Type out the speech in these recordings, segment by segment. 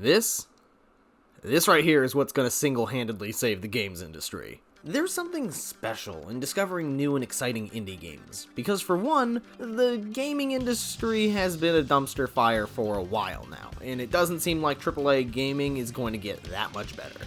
This right here is what's going to single-handedly save the games industry. There's something special in discovering new and exciting indie games, because for one, the gaming industry has been a dumpster fire for a while now, and it doesn't seem like AAA gaming is going to get that much better.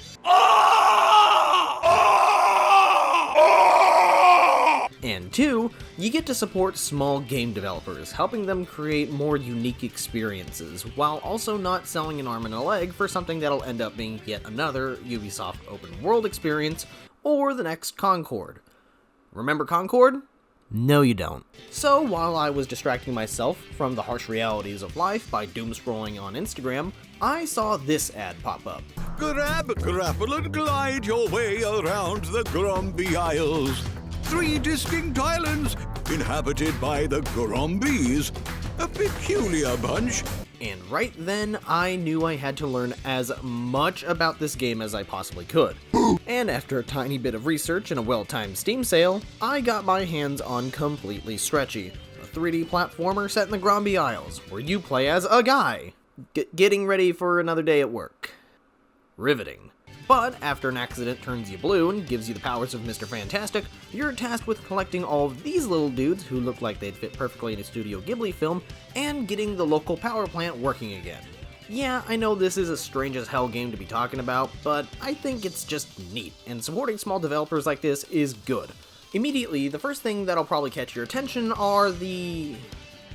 And two, you get to support small game developers, helping them create more unique experiences, while also not selling an arm and a leg for something that'll end up being yet another Ubisoft open world experience, or the next Concord. Remember Concord? No, you don't. So, while I was distracting myself from the harsh realities of life by doom-scrolling on Instagram, I saw this ad pop up. Grapple and glide your way around the Grumpy Isles. 3 distinct islands inhabited by the Grumbies, a peculiar bunch. And right then, I knew I had to learn as much about this game as I possibly could. And after a tiny bit of research and a well-timed Steam sale, I got my hands on Completely Stretchy, a 3D platformer set in the Grumpy Isles, where you play as a guy, getting ready for another day at work. Riveting. But after an accident turns you blue and gives you the powers of Mr. Fantastic, you're tasked with collecting all of these little dudes who look like they'd fit perfectly in a Studio Ghibli film and getting the local power plant working again. Yeah, I know this is a strange as hell game to be talking about, but I think it's just neat, and supporting small developers like this is good. Immediately, the first thing that'll probably catch your attention are the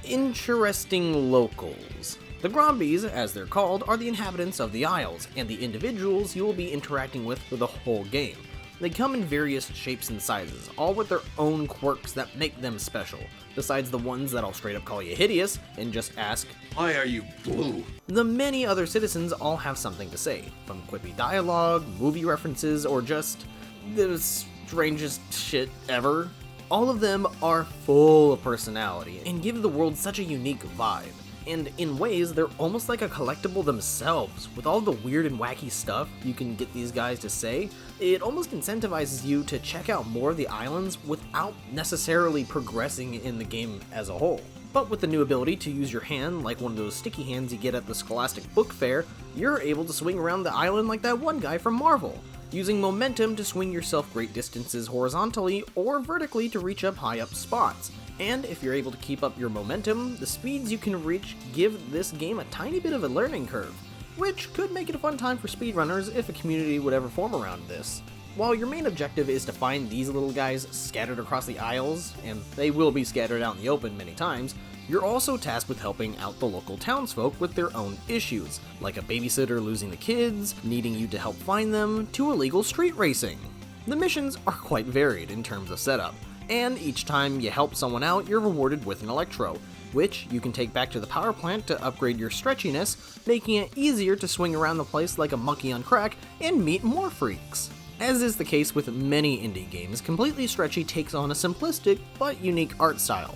interesting locals. The Grumbies, as they're called, are the inhabitants of the Isles, and the individuals you will be interacting with for the whole game. They come in various shapes and sizes, all with their own quirks that make them special, besides the ones that'll straight up call you hideous and just ask, "Why are you blue?" The many other citizens all have something to say, from quippy dialogue, movie references, or just the strangest shit ever. All of them are full of personality and give the world such a unique vibe. And in ways, they're almost like a collectible themselves. With all the weird and wacky stuff you can get these guys to say, it almost incentivizes you to check out more of the islands without necessarily progressing in the game as a whole. But with the new ability to use your hand like one of those sticky hands you get at the Scholastic Book Fair, you're able to swing around the island like that one guy from Marvel, using momentum to swing yourself great distances horizontally or vertically to reach up high up spots. And if you're able to keep up your momentum, the speeds you can reach give this game a tiny bit of a learning curve, which could make it a fun time for speedrunners if a community would ever form around this. While your main objective is to find these little guys scattered across the Isles, and they will be scattered out in the open many times, you're also tasked with helping out the local townsfolk with their own issues, like a babysitter losing the kids, needing you to help find them, to illegal street racing. The missions are quite varied in terms of setup, and each time you help someone out, you're rewarded with an electro, which you can take back to the power plant to upgrade your stretchiness, making it easier to swing around the place like a monkey on crack and meet more freaks. As is the case with many indie games, Completely Stretchy takes on a simplistic but unique art style,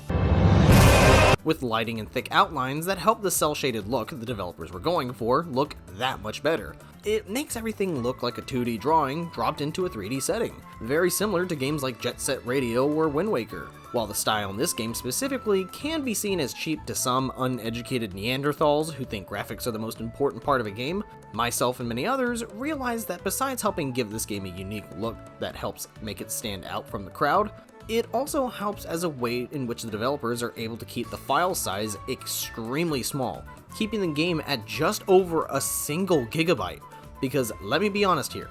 with lighting and thick outlines that help the cel-shaded look the developers were going for look that much better. It makes everything look like a 2D drawing dropped into a 3D setting, very similar to games like Jet Set Radio or Wind Waker. While the style in this game specifically can be seen as cheap to some uneducated Neanderthals who think graphics are the most important part of a game, myself and many others realize that besides helping give this game a unique look that helps make it stand out from the crowd, it also helps as a way in which the developers are able to keep the file size extremely small, keeping the game at just over a single gigabyte. Because let me be honest here,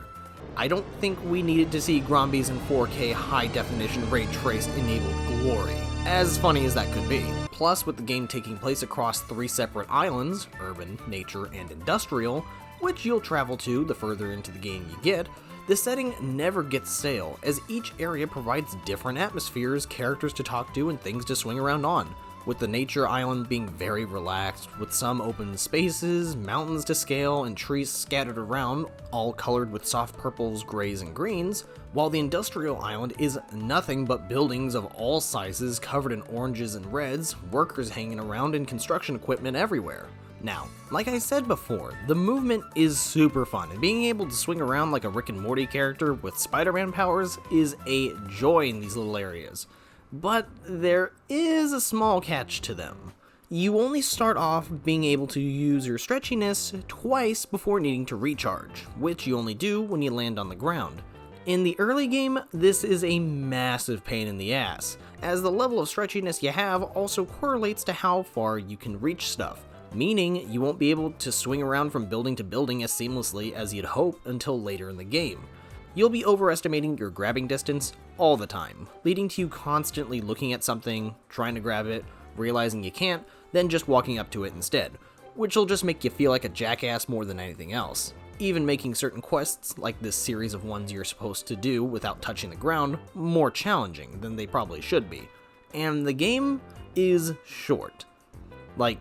I don't think we needed to see Grumbies in 4K high-definition ray-traced enabled glory, as funny as that could be. Plus, with the game taking place across 3 separate islands, urban, nature, and industrial, which you'll travel to the further into the game you get, the setting never gets stale, as each area provides different atmospheres, characters to talk to, and things to swing around on, with the nature island being very relaxed, with some open spaces, mountains to scale, and trees scattered around, all colored with soft purples, grays, and greens, while the industrial island is nothing but buildings of all sizes covered in oranges and reds, workers hanging around, and construction equipment everywhere. Now, like I said before, the movement is super fun, and being able to swing around like a Rick and Morty character with Spider-Man powers is a joy in these little areas. But there is a small catch to them. You only start off being able to use your stretchiness twice before needing to recharge, which you only do when you land on the ground. In the early game, this is a massive pain in the ass, as the level of stretchiness you have also correlates to how far you can reach stuff, meaning you won't be able to swing around from building to building as seamlessly as you'd hope until later in the game. You'll be overestimating your grabbing distance all the time, leading to you constantly looking at something, trying to grab it, realizing you can't, then just walking up to it instead, which will just make you feel like a jackass more than anything else, even making certain quests, like this series of ones you're supposed to do without touching the ground, more challenging than they probably should be. And the game is short. Like,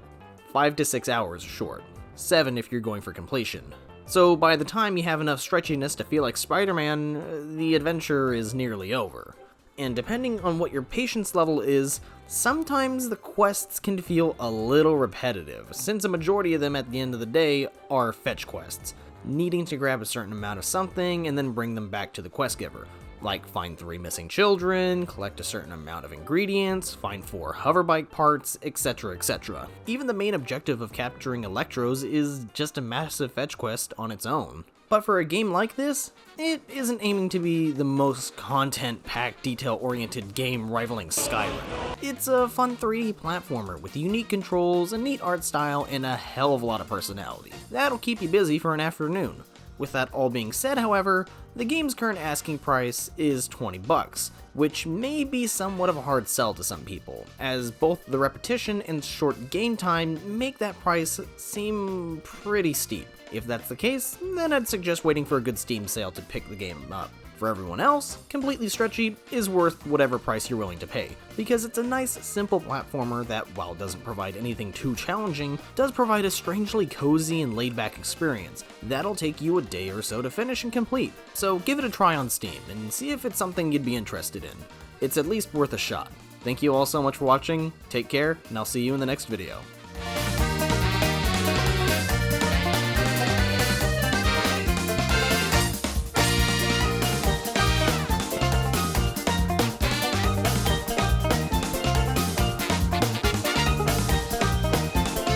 5 to 6 hours short. 7 if you're going for completion. So by the time you have enough stretchiness to feel like Spider-Man, the adventure is nearly over. And depending on what your patience level is, sometimes the quests can feel a little repetitive, since a majority of them at the end of the day are fetch quests, needing to grab a certain amount of something and then bring them back to the quest giver. Like find 3 missing children, collect a certain amount of ingredients, find 4 hoverbike parts, etc, etc. Even the main objective of capturing Electros is just a massive fetch quest on its own. But for a game like this, it isn't aiming to be the most content-packed, detail-oriented game rivaling Skyrim. It's a fun 3D platformer with unique controls, a neat art style, and a hell of a lot of personality. That'll keep you busy for an afternoon. With that all being said, however, the game's current asking price is $20, which may be somewhat of a hard sell to some people, as both the repetition and short game time make that price seem pretty steep. If that's the case, then I'd suggest waiting for a good Steam sale to pick the game up. For everyone else, Completely Stretchy is worth whatever price you're willing to pay, because it's a nice, simple platformer that, while it doesn't provide anything too challenging, does provide a strangely cozy and laid-back experience that'll take you a day or so to finish and complete. So give it a try on Steam, and see if it's something you'd be interested in. It's at least worth a shot. Thank you all so much for watching, take care, and I'll see you in the next video.